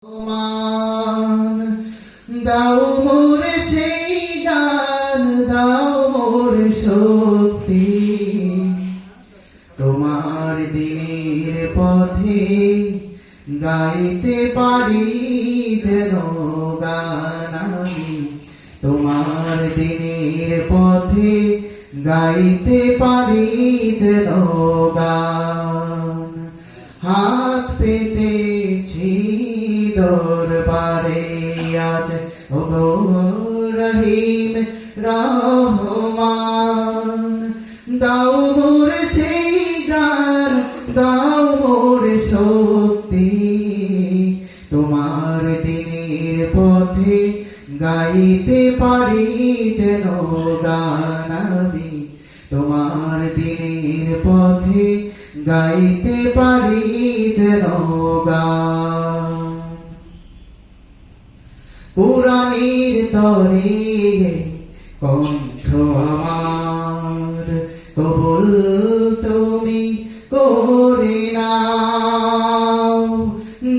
মান দাও মোরে সেই গান, দাও মোরে শক্তি, তোমার দিনের পথে গাইতে পারি যেন গান আমি। তোমার দিনের পথে গাইতে পারি যেন গান। হাত পেতেছি দরবারে আজ, ওগো রহিম রহমান, দাও মোরে সেই গান, দাও মোরে শক্তি, তোমার দিনের পথে গাইতে পারি যেন গান আমি। তোমার দিনের পথে গাইতে পারি যেন গান। পুরাণের তরে কণ্ঠ আমার কবুল তুমি করে নাও,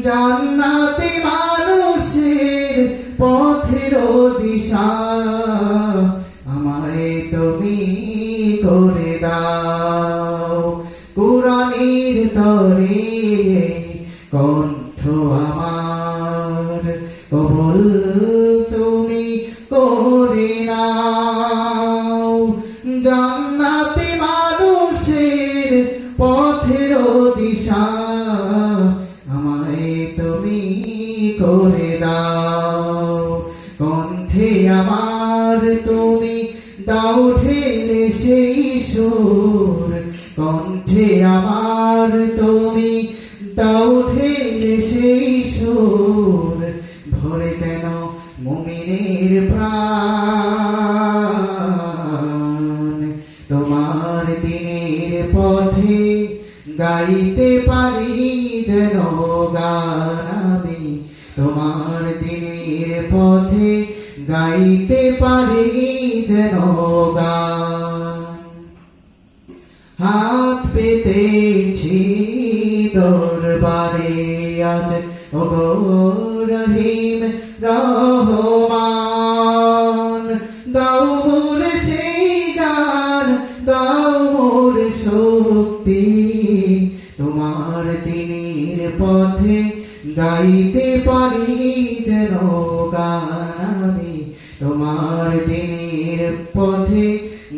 জান্নাতে মানুষের পথের দিশা আমায় তুমি করে দাও। কুরআনের তরে কণ্ঠ আমার কবুল তুমি করে নাও, জান্নাতে মানুষের পথের দিশা আমায় তুমি করে দাও। কণ্ঠে আমার তুমি দাও ঢেলে সেই সুর, কণ্ঠে আমার তুমি দাও ঢেলে সেই সুর, ভরে যেন মুমিনের প্রাণ। তোমার দিনের পথে গাইতে পারি যেন গান আমি। তোমার দিনের পথে গাইতে পারি যেন গান। হাত পেতেছি দরবারে আজ, ওগো রহিম রহমান, দাও মোরে সেই গান, দাও মোরে শক্তি, তোমার দিনের পথে গাইতে পারি যেন গান আমি। তোমার দিনের পথে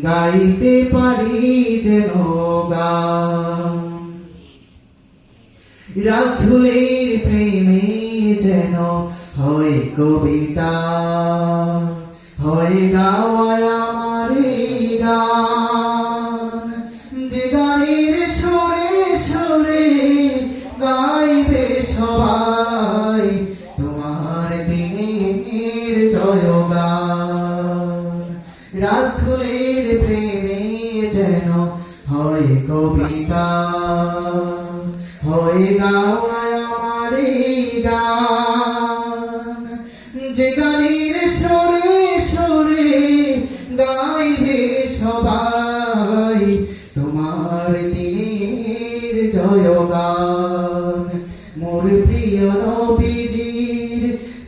গাইতে পারি যেন গান। রাসূলের প্রেমে যেন হয় কবিতা, হয় গাওয়া আমার গান, যে গানের সুরে সুরে গাইবে সবাই তোমার দিনের জয়গান। রাসূলের প্রেমে যেন হয় কবিতা, হয় গাওয়া আমার গান, যে গানের সুরে সুরে গাইবে সবাই তোমার দিনের জয়গান। মোর প্রিয় নবীজির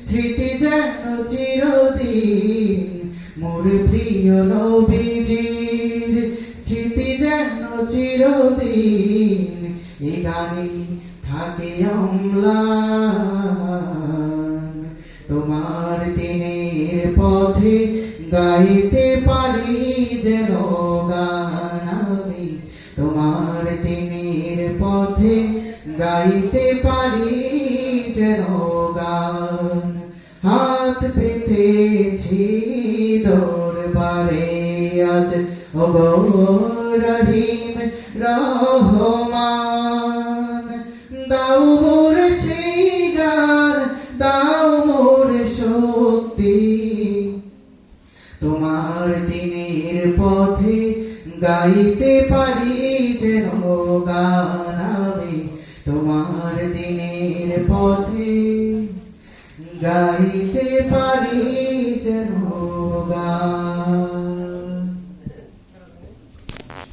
স্মৃতি যেন চিরদিন, মোর প্রিয় নবীজির স্মৃতি যেন চিরদিন এ গানে থাকে অম্লান। তোমার দিনের পথে গাইতে পারি যেন গান আমি। তোমার দিনের পথে গাইতে পারি যেন গান। হাত পেতেছি দরবারে আজ, ওগো রহিম রহমান, দাও মোরে সেই গান, দাও মোরে শক্তি, তোমার দিনের পথে গাইতে পারি যেন গান আমি। তোমার দিনের পথে গাইতে পারি